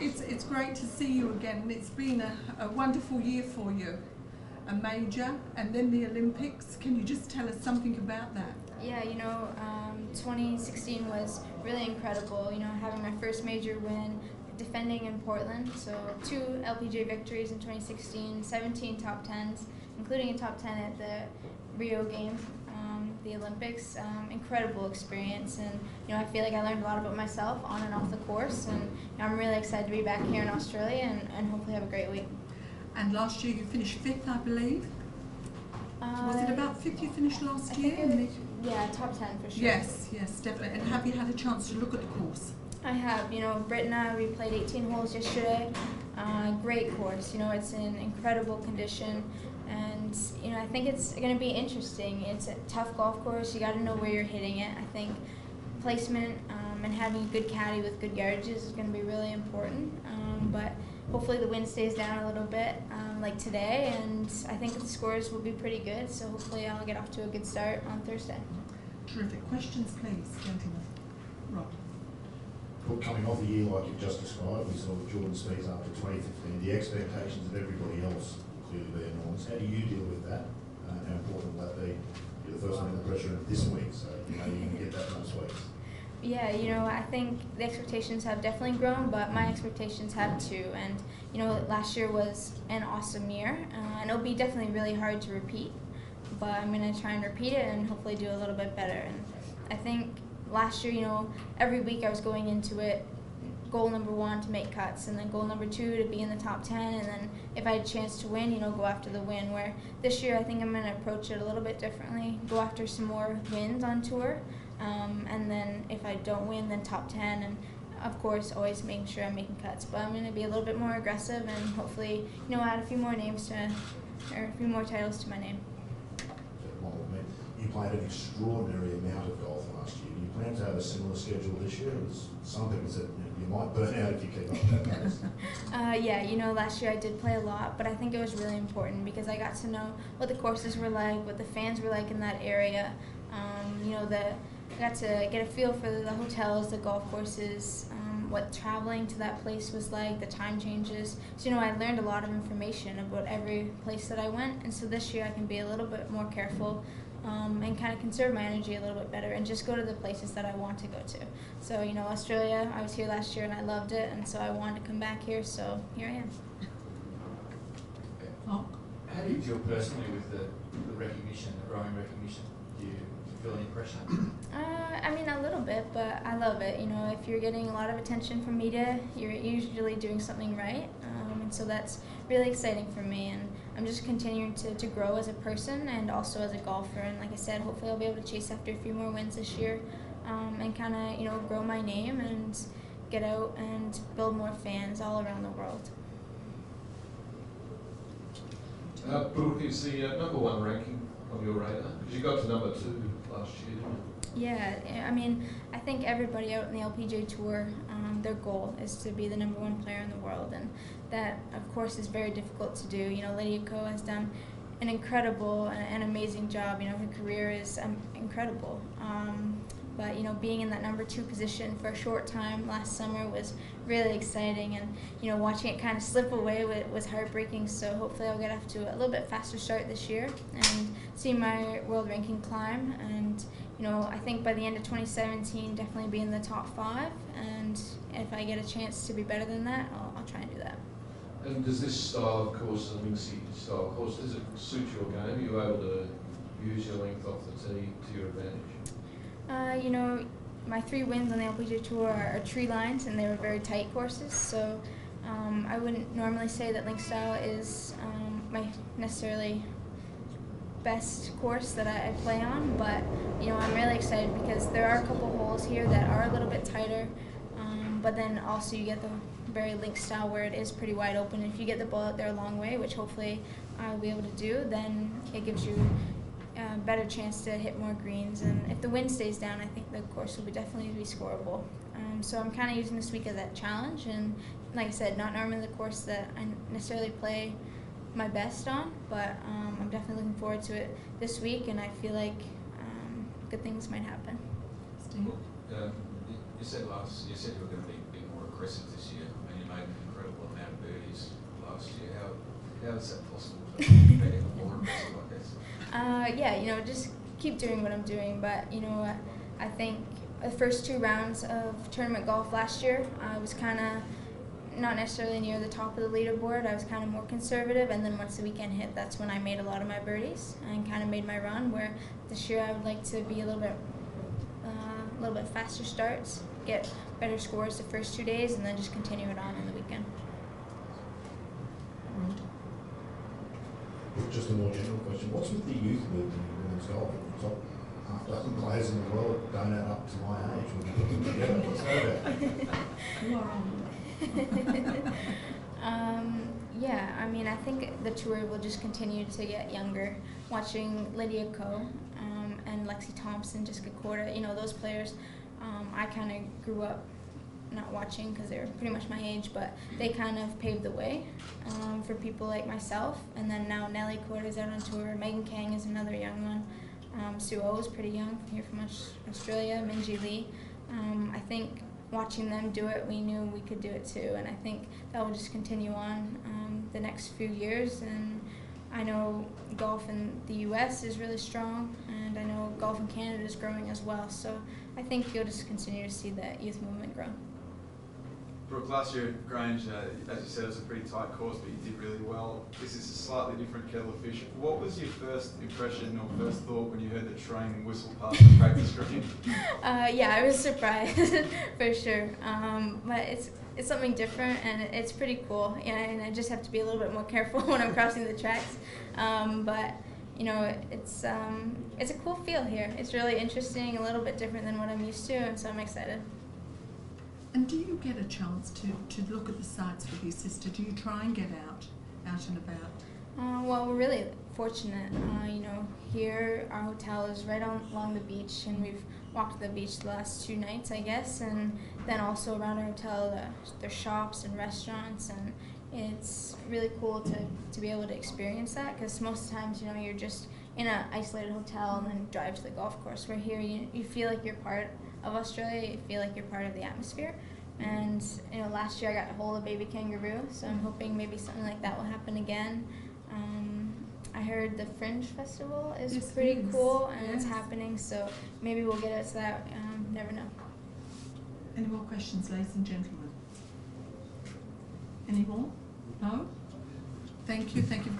It's great to see you again. It's been a wonderful year for you. A major and then the Olympics. Can you just tell us something about that? Yeah, 2016 was really incredible. Having my first major win, defending in Portland. So 2 LPGA victories in 2016, 17 top 10s, including a top 10 at the Rio Games, the Olympics. Incredible experience, and I feel like I learned a lot about myself on and off the course, and I'm really excited to be back here in Australia and hopefully have a great week. And last year you finished 5th, I believe. Was it about 5th you finished last year? Yeah, top 10 for sure. Yes, definitely. And have you had a chance to look at the course? I have. Britt and I, we played 18 holes yesterday. Great course. It's in incredible condition, and I think it's going to be interesting. It's a tough golf course. You got to know where you're hitting it. I think placement and having a good caddy with good yardages is going to be really important. But hopefully the wind stays down a little bit like today, and I think the scores will be pretty good. So hopefully I'll get off to a good start on Thursday. Terrific. Questions, please, gentlemen. Rob. Well, coming off a year like you've just described, we saw Jordan Spieth after 2015, the expectations of everybody else will clearly be enormous. How do you deal with that? How important will that be? You're the first one in the pressure this week, so you can get that most weeks. Yeah, I think the expectations have definitely grown, but my expectations have too. And, last year was an awesome year, and it'll be definitely really hard to repeat. But I'm going to try and repeat it and hopefully do a little bit better. And I think last year, every week I was going into it, goal number 1 to make cuts, and then goal number 2 to be in the top 10, and then if I had a chance to win, go after the win. Where this year I think I'm going to approach it a little bit differently, go after some more wins on tour, and then if I don't win, then top 10, and of course always making sure I'm making cuts. But I'm going to be a little bit more aggressive and hopefully add a few more a few more titles to my name. You played an extraordinary amount of golf last year. Do you plan to have a similar schedule this year? Some people said you might burn out if you keep up that pace. Yeah, last year I did play a lot, but I think it was really important because I got to know what the courses were like, what the fans were like in that area. I got to get a feel for the hotels, the golf courses, what traveling to that place was like, the time changes. So, I learned a lot of information about every place that I went, and so this year I can be a little bit more careful and kind of conserve my energy a little bit better and just go to the places that I want to go to. So, Australia, I was here last year and I loved it, and so I wanted to come back here, so here I am. Oh. How do you feel personally with the recognition, the growing recognition? Do you feel any pressure? A little bit, but I love it. If you're getting a lot of attention from media, you're usually doing something right, and so that's really exciting for me, and I'm just continuing to grow as a person and also as a golfer, and like I said, hopefully I'll be able to chase after a few more wins this year, and kind of, grow my name and get out and build more fans all around the world. Brooke, is the number 1 ranking on your radar? Because you got to number 2 last year, didn't you? Yeah, I think everybody out in the LPGA Tour, their goal is to be the number 1 player in the world, and that, of course, is very difficult to do. Lydia Ko has done an incredible and amazing job. Her career is incredible. But, being in that number 2 position for a short time last summer was really exciting, and, watching it kind of slip away was heartbreaking, so hopefully I'll get off to a little bit faster start this year and see my world ranking climb, and, I think by the end of 2017 definitely be in the top 5, and if I get a chance to be better than that, I'll try and do that. And does this style of course, the linksy style of course, does it suit your game? Are you able to use your length off the tee to your advantage? My 3 wins on the LPGA Tour are tree lines, and they were very tight courses, so I wouldn't normally say that link style is my necessarily best course that I play on, but I'm really excited because there are a couple holes here that are a little bit tighter, but then also you get the very link style where it is pretty wide open. If you get the ball out there a long way, which hopefully I'll be able to do, then it gives you a better chance to hit more greens, and if the wind stays down, I think the course will definitely be scoreable. So I'm kind of using this week as that challenge, and like I said, not normally the course that I necessarily play my best on, but I'm definitely looking forward to it this week, and I feel like good things might happen. You said you were going to be a bit more aggressive this year, and you made how is that possible? Being more impressive, I guess. Yeah, just keep doing what I'm doing. But I think the first 2 rounds of tournament golf last year, I was kind of not necessarily near the top of the leaderboard. I was kind of more conservative, and then once the weekend hit, that's when I made a lot of my birdies and kind of made my run. Where this year I would like to be a little bit faster starts, get better scores the first 2 days, and then just continue it on in the weekend. Just a more general question. What's with the youth movement in women's golf? Top half dozen players in the world don't add up to my age. When you put them together, what's that about? You are on. Yeah, I mean, I think the tour will just continue to get younger. Watching Lydia Ko and Lexi Thompson, Jessica Korda, those players, I kind of grew up not watching because they were pretty much my age, but they kind of paved the way for people like myself. And then now Nelly Korda is out on tour. Megan Kang is another young one. Sue O is pretty young, here from Australia. Minji Lee. I think watching them do it, we knew we could do it too, and I think that will just continue on the next few years. And I know golf in the US is really strong, and I know golf in Canada is growing as well, so I think you'll just continue to see the youth movement grow. Brooke, last year at Grange, as you said, it was a pretty tight course, but you did really well. This is a slightly different kettle of fish. What was your first impression or first thought when you heard the train whistle past the practice green? Yeah, I was surprised for sure. But it's something different, and it's pretty cool. And I just have to be a little bit more careful when I'm crossing the tracks. But it's a cool feel here. It's really interesting, a little bit different than what I'm used to, and so I'm excited. And do you get a chance to look at the sights with your sister? Do you try and get out and about? Well, we're really fortunate. Here our hotel is right along the beach, and we've walked the beach the last 2 nights, I guess. And then also around our hotel, there's shops and restaurants, and it's really cool to be able to experience that. Because most of the times, you're just in an isolated hotel and then drive to the golf course. Where here, you feel like you're part of Australia, you feel like you're part of the atmosphere. And last year I got to hold a baby kangaroo, so I'm hoping maybe something like that will happen again. I heard the Fringe Festival is pretty cool, and it's happening, so maybe we'll get us that. Never know. Any more questions, ladies and gentlemen? Any more? No? Thank you.